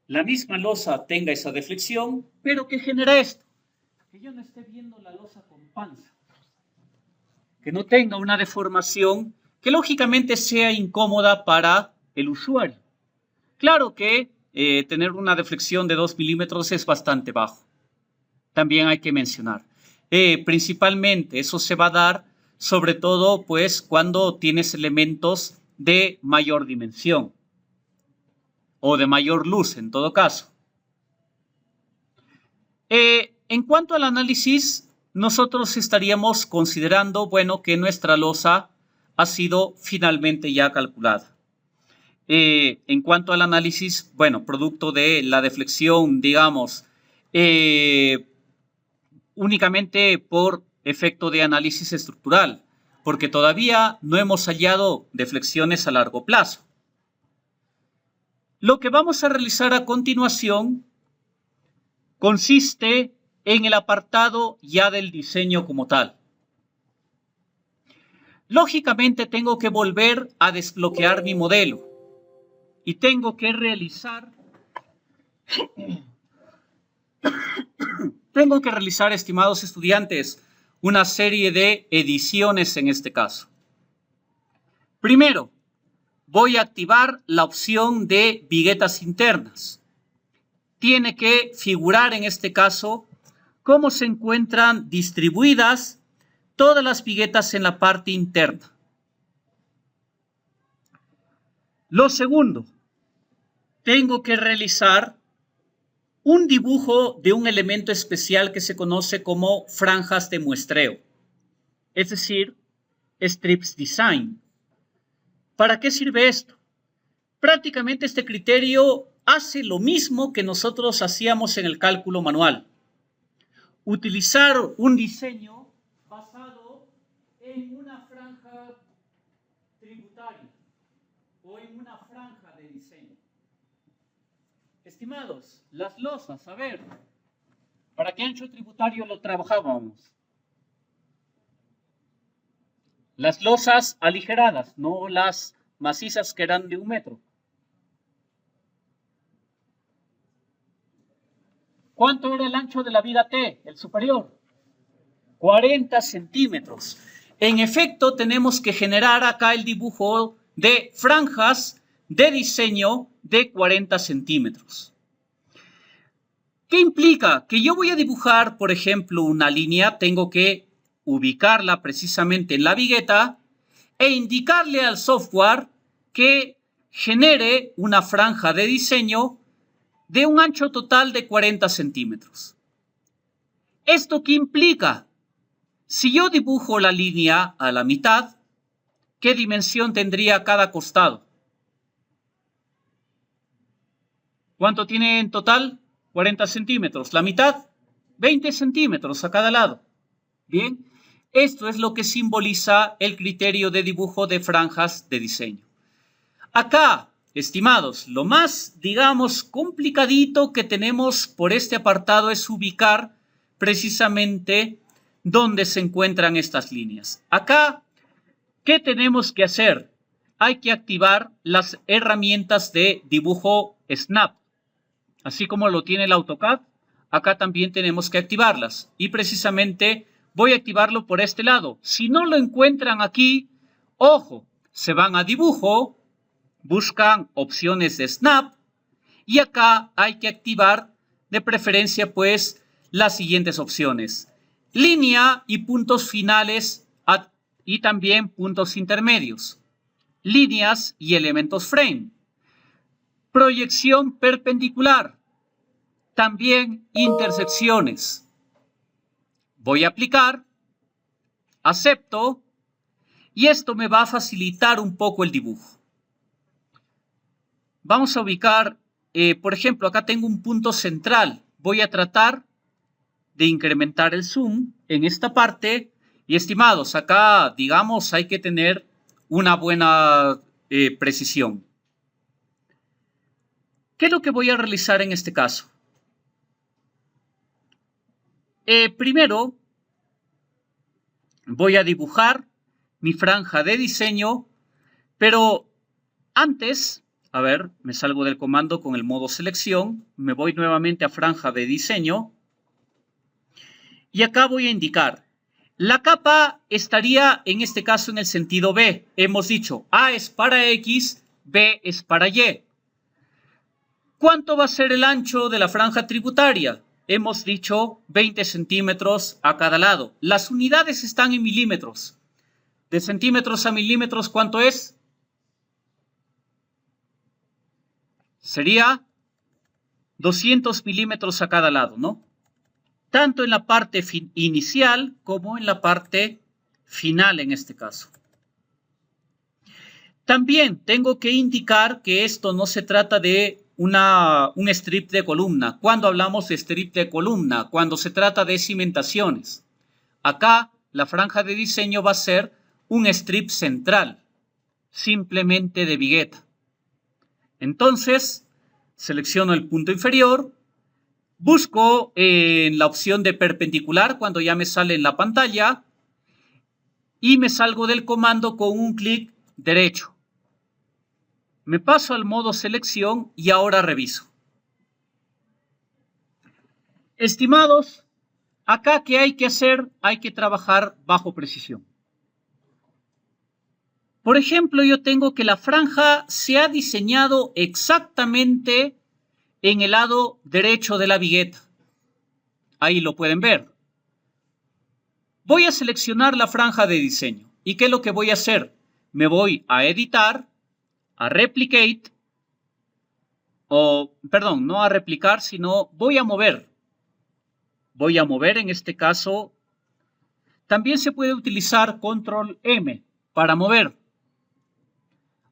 la misma losa tenga esa deflexión, pero ¿qué genera esto? Que yo no esté viendo la losa con panza. Que no tenga una deformación que lógicamente sea incómoda para el usuario. Claro que tener una deflexión de 2 milímetros es bastante bajo. También hay que mencionar. Principalmente eso se va a dar sobre todo pues cuando tienes elementos de mayor dimensión o de mayor luz en todo caso. En cuanto al análisis, nosotros estaríamos considerando, bueno, que nuestra losa ha sido finalmente ya calculada. En cuanto al análisis, bueno, producto de la deflexión, digamos, únicamente por efecto de análisis estructural, porque todavía no hemos hallado deflexiones a largo plazo. Lo que vamos a realizar a continuación consiste en el apartado ya del diseño como tal. Lógicamente tengo que volver a desbloquear mi modelo y tengo que realizar, estimados estudiantes, una serie de ediciones en este caso. Primero, voy a activar la opción de viguetas internas. Tiene que figurar en este caso cómo se encuentran distribuidas todas las viguetas en la parte interna. Lo segundo, tengo que realizar un dibujo de un elemento especial que se conoce como franjas de muestreo, es decir, strips design. ¿Para qué sirve esto? Prácticamente este criterio hace lo mismo que nosotros hacíamos en el cálculo manual. Utilizar un diseño basado en una franja tributaria o en una franja de diseño. Estimados, las losas, a ver, ¿para qué ancho tributario lo trabajábamos? Las losas aligeradas, no las macizas que eran de 1 metro. ¿Cuánto era el ancho de la viga T, el superior? 40 centímetros. En efecto, tenemos que generar acá el dibujo de franjas de diseño de 40 centímetros. ¿Qué implica? Que yo voy a dibujar, por ejemplo, una línea, tengo que ubicarla precisamente en la vigueta e indicarle al software que genere una franja de diseño de un ancho total de 40 centímetros. ¿Esto qué implica? Si yo dibujo la línea a la mitad, ¿qué dimensión tendría cada costado? ¿Cuánto tiene en total? 40 centímetros. La mitad, 20 centímetros a cada lado. Bien, esto es lo que simboliza el criterio de dibujo de franjas de diseño. Acá, estimados, lo más, digamos, complicadito que tenemos por este apartado es ubicar precisamente dónde se encuentran estas líneas. Acá, ¿qué tenemos que hacer? Hay que activar las herramientas de dibujo Snap. Así como lo tiene el AutoCAD, acá también tenemos que activarlas. Y precisamente voy a activarlo por este lado. Si no lo encuentran aquí, ojo, se van a dibujo, buscan opciones de Snap y acá hay que activar de preferencia pues las siguientes opciones. Línea y puntos finales y también puntos intermedios. Líneas y elementos frame. Proyección perpendicular. También intersecciones. Voy a aplicar. Acepto. Y esto me va a facilitar un poco el dibujo. Vamos a ubicar, por ejemplo, acá tengo un punto central. Voy a tratar de incrementar el zoom en esta parte. Y estimados, acá, digamos, hay que tener una buena precisión. ¿Qué es lo que voy a realizar en este caso? Primero, voy a dibujar mi franja de diseño, pero antes, a ver, me salgo del comando con el modo selección, me voy nuevamente a franja de diseño y acá voy a indicar. La capa estaría en este caso en el sentido B. Hemos dicho A es para X, B es para Y. ¿Cuánto va a ser el ancho de la franja tributaria? Hemos dicho 20 centímetros a cada lado. Las unidades están en milímetros. De centímetros a milímetros, ¿cuánto es? Sería 200 milímetros a cada lado, ¿no? Tanto en la parte inicial como en la parte final en este caso. También tengo que indicar que esto no se trata de un strip de columna. Cuando hablamos de strip de columna, cuando se trata de cimentaciones. Acá la franja de diseño va a ser un strip central, simplemente de vigueta. Entonces, selecciono el punto inferior, busco en la opción de perpendicular cuando ya me sale en la pantalla y me salgo del comando con un clic derecho. Me paso al modo selección y ahora reviso. Estimados, acá ¿qué hay que hacer? Hay que trabajar bajo precisión. Por ejemplo, yo tengo que la franja se ha diseñado exactamente en el lado derecho de la vigueta. Ahí lo pueden ver. Voy a seleccionar la franja de diseño. ¿Y qué es lo que voy a hacer? Me voy a editar, a replicate, perdón, no a replicar, sino voy a mover. Voy a mover en este caso. También se puede utilizar control M para mover.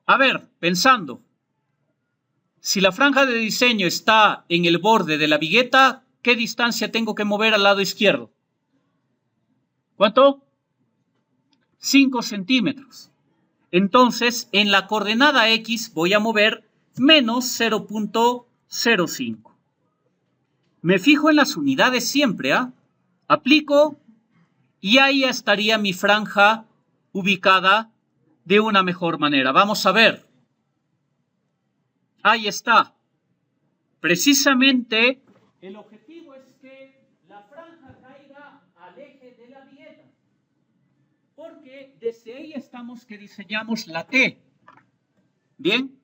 A ver, pensando. Si la franja de diseño está en el borde de la vigueta, ¿qué distancia tengo que mover al lado izquierdo? ¿Cuánto? 5 centímetros. Entonces, en la coordenada X voy a mover menos 0.05. Me fijo en las unidades siempre, ¿ah? Aplico y ahí estaría mi franja ubicada de una mejor manera. Vamos a ver. Ahí está. Precisamente el objetivo es que la franja caiga al eje de la vigueta, porque desde ahí estamos que diseñamos la T. Bien.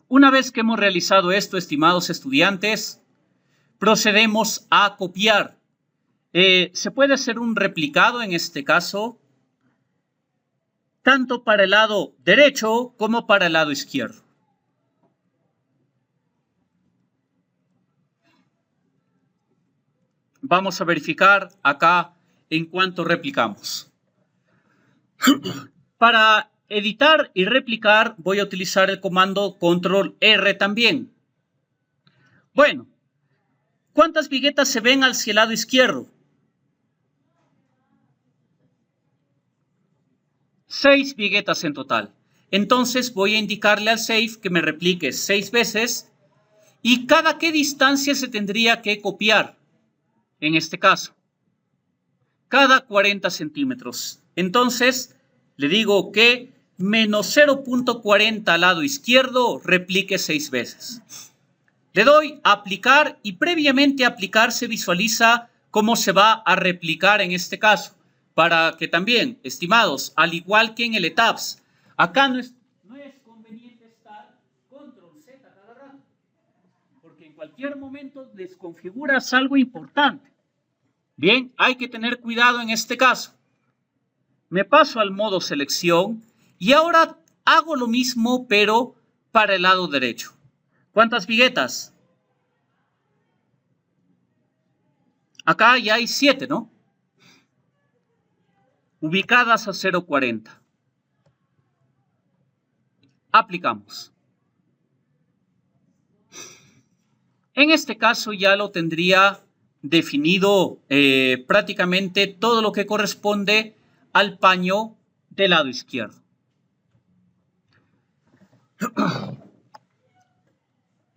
Una vez que hemos realizado esto, estimados estudiantes, procedemos a copiar. Se puede hacer un replicado en este caso, tanto para el lado derecho como para el lado izquierdo. Vamos a verificar acá en cuanto replicamos. Para editar y replicar voy a utilizar el comando Control R también. Bueno, ¿cuántas viguetas se ven hacia el lado izquierdo? 6 viguetas en total. Entonces voy a indicarle al Save que me replique 6 veces. ¿Y cada qué distancia se tendría que copiar? En este caso, cada 40 centímetros. Entonces, le digo que menos 0.40 al lado izquierdo replique 6 veces. Le doy a aplicar y previamente a aplicar se visualiza cómo se va a replicar en este caso. Para que también, estimados, al igual que en el ETABS, acá no es conveniente estar control Z cada rato, porque en cualquier momento desconfiguras algo importante. Bien, hay que tener cuidado en este caso. Me paso al modo selección y ahora hago lo mismo, pero para el lado derecho. ¿Cuántas viguetas? Acá ya hay 7, ¿no? Ubicadas a 0.40. Aplicamos. En este caso ya lo tendría definido prácticamente todo lo que corresponde al paño del lado izquierdo.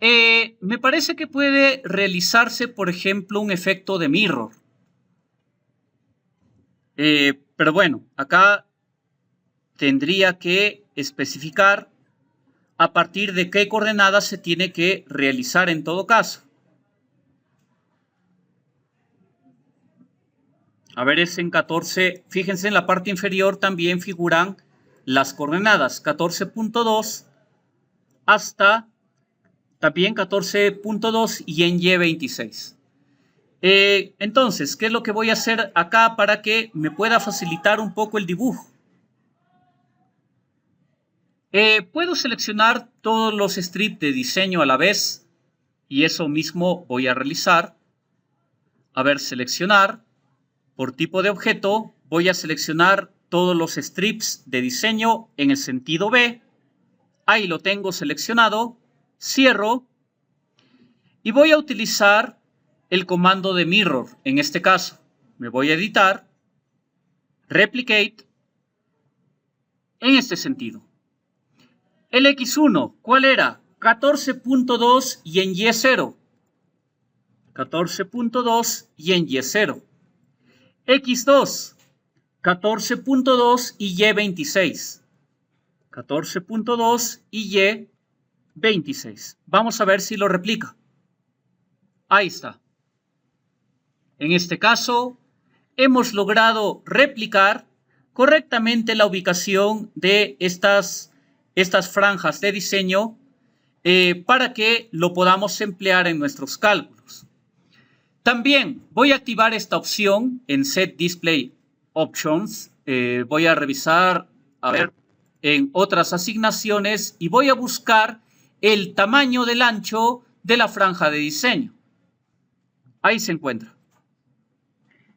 Me parece que puede realizarse, por ejemplo, un efecto de mirror. Pero bueno, acá tendría que especificar a partir de qué coordenadas se tiene que realizar en todo caso. A ver, es en 14. Fíjense, en la parte inferior también figuran las coordenadas 14.2 hasta también 14.2 y en Y26. Entonces, ¿qué es lo que voy a hacer acá para que me pueda facilitar un poco el dibujo? Puedo seleccionar todos los strips de diseño a la vez y eso mismo voy a realizar. A ver, seleccionar por tipo de objeto. Voy a seleccionar todos los strips de diseño en el sentido B. Ahí lo tengo seleccionado. Cierro y voy a utilizar el comando de mirror. En este caso, me voy a editar, replicate, en este sentido. El X1, ¿cuál era? 14.2 y en Y0. 14.2 y en Y0. X2, 14.2 y Y26. 14.2 y Y26. Vamos a ver si lo replica. Ahí está. En este caso, hemos logrado replicar correctamente la ubicación de estas franjas de diseño para que lo podamos emplear en nuestros cálculos. También voy a activar esta opción en Set Display Options. Voy a revisar, a ver, en otras asignaciones y voy a buscar el tamaño del ancho de la franja de diseño. Ahí se encuentra.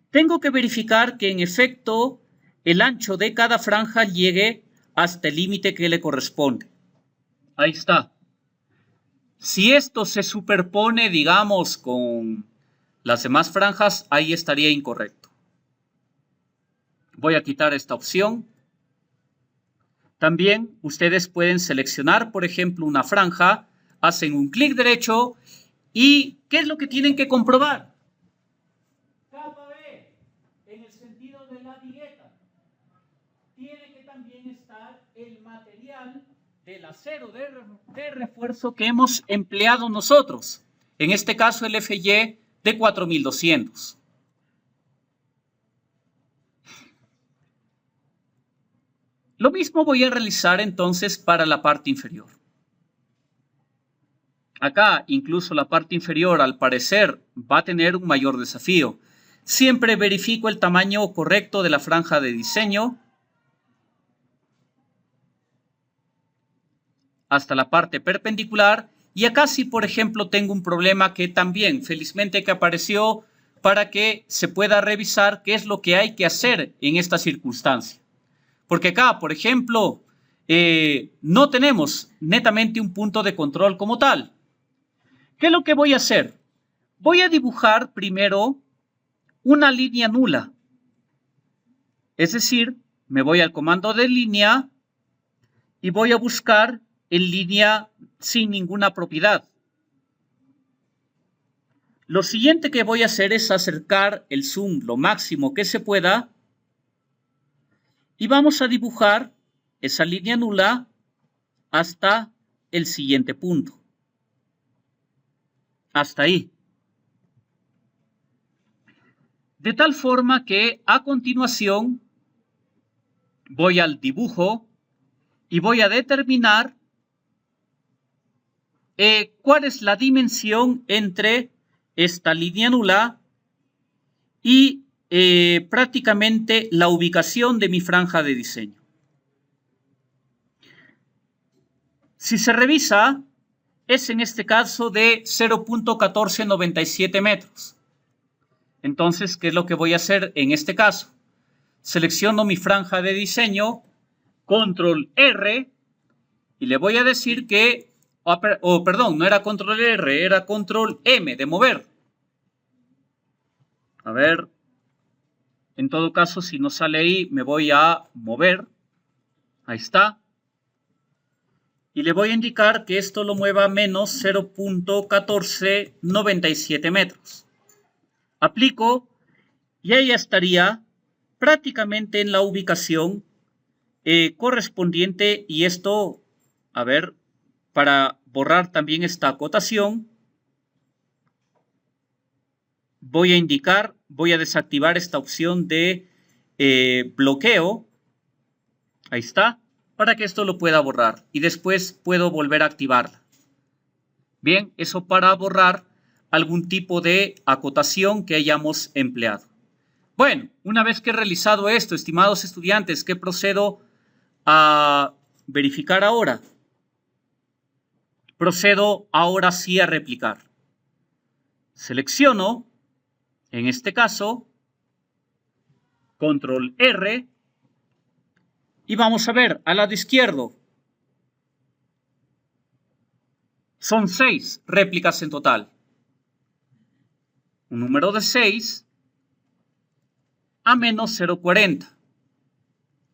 Tengo que verificar que en efecto el ancho de cada franja llegue hasta el límite que le corresponde. Ahí está. Si esto se superpone, digamos, con las demás franjas, ahí estaría incorrecto. Voy a quitar esta opción. También ustedes pueden seleccionar, por ejemplo, una franja, hacen un clic derecho y ¿qué es lo que tienen que comprobar? Capa B, en el sentido tiene que también estar el material del acero de refuerzo que hemos empleado nosotros. En este caso el FY de 4200. Lo mismo voy a realizar entonces para la parte inferior. Acá incluso la parte inferior al parecer va a tener un mayor desafío. Siempre verifico el tamaño correcto de la franja de diseño hasta la parte perpendicular. Y acá sí, por ejemplo, tengo un problema que también, felizmente, que apareció para que se pueda revisar qué es lo que hay que hacer en esta circunstancia. Porque acá, por ejemplo, no tenemos netamente un punto de control como tal. ¿Qué es lo que voy a hacer? Voy a dibujar primero una línea nula. Es decir, me voy al comando de línea y voy a buscar en línea sin ninguna propiedad. Lo siguiente que voy a hacer es acercar el zoom lo máximo que se pueda y vamos a dibujar esa línea nula hasta el siguiente punto. Hasta ahí. De tal forma que a continuación voy al dibujo y voy a determinar cuál es la dimensión entre esta línea nula y prácticamente la ubicación de mi franja de diseño. Si se revisa, es en este caso de 0.1497 metros. Entonces, ¿qué es lo que voy a hacer en este caso? Selecciono mi franja de diseño, control R, y le voy a decir que, perdón, no era control R, era control M de mover. A ver, en todo caso, si no sale ahí, me voy a mover. Ahí está. Y le voy a indicar que esto lo mueva a menos 0.1497 metros. Aplico y ahí estaría prácticamente en la ubicación correspondiente. Y esto, a ver, para borrar también esta acotación, voy a indicar, voy a desactivar esta opción de bloqueo. Ahí está, para que esto lo pueda borrar y después puedo volver a activarla. Bien, eso para borrar algún tipo de acotación que hayamos empleado. Bueno, una vez que he realizado esto, estimados estudiantes, ¿qué procedo a verificar ahora? Procedo ahora sí a replicar. Selecciono, en este caso, control R, y vamos a ver al lado izquierdo. Son 6 réplicas en total. Un número de 6 a menos 0.40.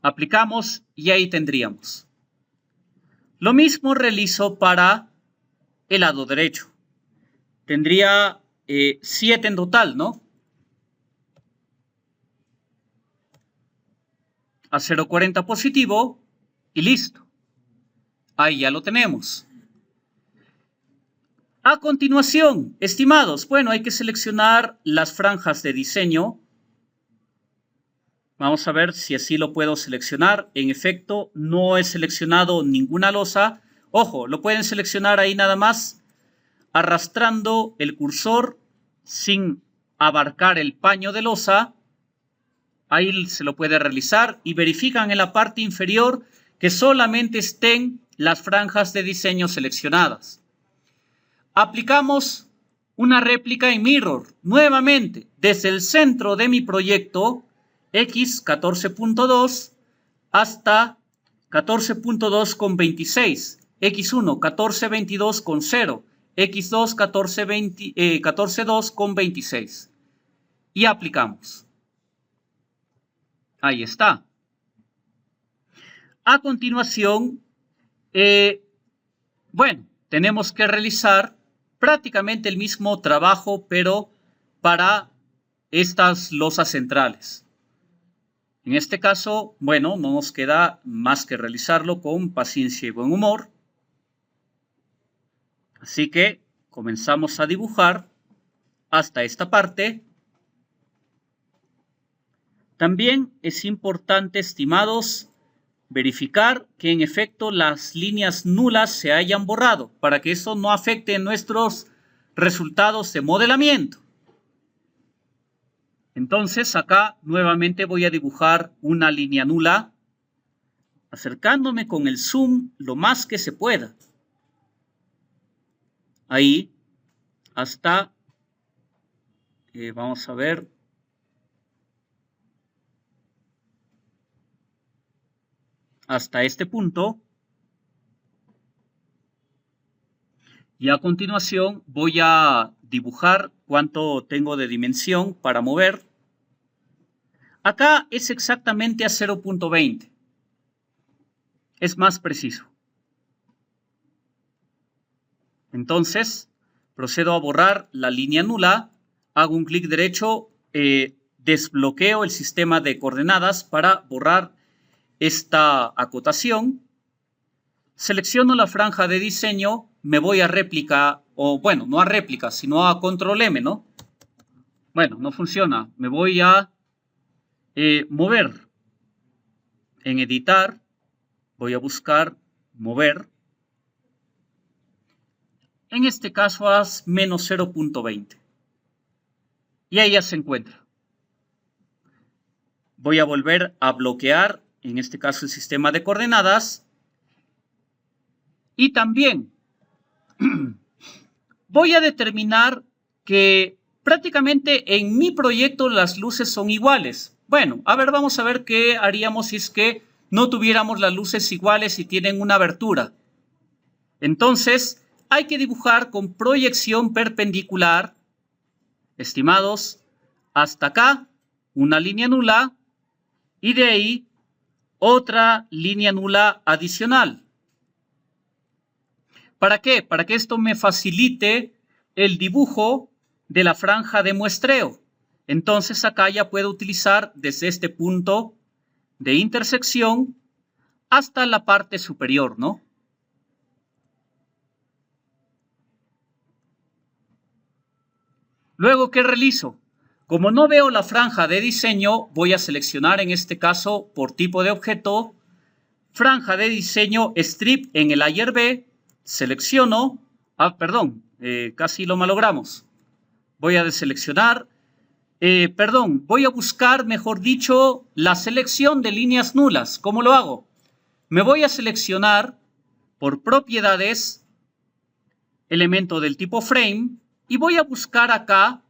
Aplicamos y ahí tendríamos. Lo mismo realizo para el lado derecho. Tendría 7 en total, ¿no? A 0.40 positivo y listo. Ahí ya lo tenemos. A continuación, estimados, bueno, hay que seleccionar las franjas de diseño. Vamos a ver si así lo puedo seleccionar. En efecto, no he seleccionado ninguna losa. Ojo, lo pueden seleccionar ahí nada más arrastrando el cursor sin abarcar el paño de losa. Ahí se lo puede realizar y verifican en la parte inferior que solamente estén las franjas de diseño seleccionadas. Aplicamos una réplica en mirror nuevamente desde el centro de mi proyecto X 14.2 hasta 14.2,26, X1 14.22,0, X2 14.2,26 y aplicamos. Ahí está. A continuación, bueno, tenemos que realizar prácticamente el mismo trabajo, pero para estas losas centrales. En este caso, bueno, no nos queda más que realizarlo con paciencia y buen humor. Así que comenzamos a dibujar hasta esta parte. También es importante, estimados, verificar que en efecto las líneas nulas se hayan borrado para que eso no afecte nuestros resultados de modelamiento. Entonces acá nuevamente voy a dibujar una línea nula, acercándome con el zoom lo más que se pueda. Ahí hasta, vamos a ver, hasta este punto. Y a continuación voy a dibujar cuánto tengo de dimensión para mover. Acá es exactamente a 0.20. Es más preciso. Entonces, procedo a borrar la línea nula. Hago un clic derecho, desbloqueo el sistema de coordenadas para borrar esta acotación. Selecciono la franja de diseño, me voy a réplica, o bueno, no a réplica, sino a control M, ¿no? Bueno, no funciona. Me voy a mover. En editar, voy a buscar mover. En este caso, haz menos 0.20. Y ahí ya se encuentra. Voy a volver a bloquear, en este caso, el sistema de coordenadas. Y también voy a determinar que prácticamente en mi proyecto las luces son iguales. Bueno, a ver, vamos a ver qué haríamos si es que no tuviéramos las luces iguales y tienen una abertura. Entonces, hay que dibujar con proyección perpendicular, estimados, hasta acá, una línea nula, y de ahí otra línea nula adicional. ¿Para qué? Para que esto me facilite el dibujo de la franja de muestreo. Entonces acá ya puedo utilizar desde este punto de intersección hasta la parte superior, ¿no? Luego, ¿qué realizo? Como no veo la franja de diseño, voy a seleccionar en este caso por tipo de objeto, franja de diseño strip en el layer B, selecciono, casi lo malogramos. Voy a deseleccionar, voy a buscar, mejor dicho, la selección de líneas nulas. ¿Cómo lo hago? Me voy a seleccionar por propiedades, elemento del tipo frame, y voy a buscar acá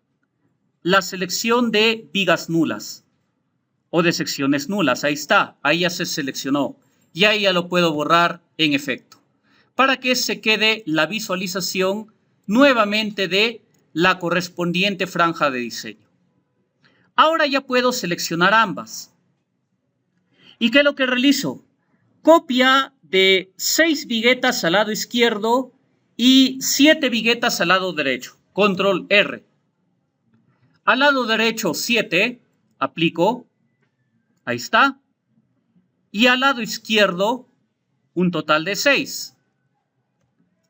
la selección de vigas nulas o de secciones nulas. Ahí está, ahí ya se seleccionó y ahí ya lo puedo borrar en efecto para que se quede la visualización nuevamente de la correspondiente franja de diseño. Ahora ya puedo seleccionar ambas. ¿Y qué es lo que realizo? Copia de 6 viguetas al lado izquierdo y 7 viguetas al lado derecho. Control R. Al lado derecho 7, aplico, ahí está. Y al lado izquierdo un total de 6,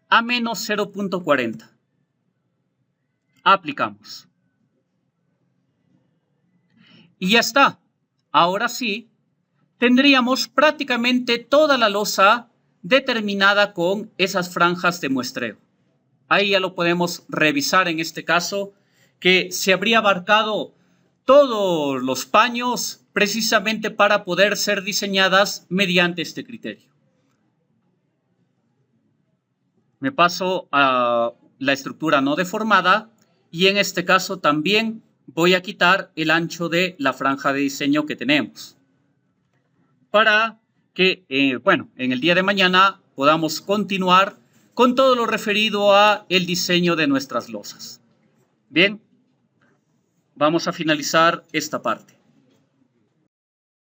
a menos 0.40. Aplicamos. Y ya está. Ahora sí, tendríamos prácticamente toda la losa determinada con esas franjas de muestreo. Ahí ya lo podemos revisar en este caso, que se habría abarcado todos los paños precisamente para poder ser diseñadas mediante este criterio. Me paso a la estructura no deformada y en este caso también voy a quitar el ancho de la franja de diseño que tenemos para que, en el día de mañana podamos continuar con todo lo referido a el diseño de nuestras losas. Bien, vamos a finalizar esta parte.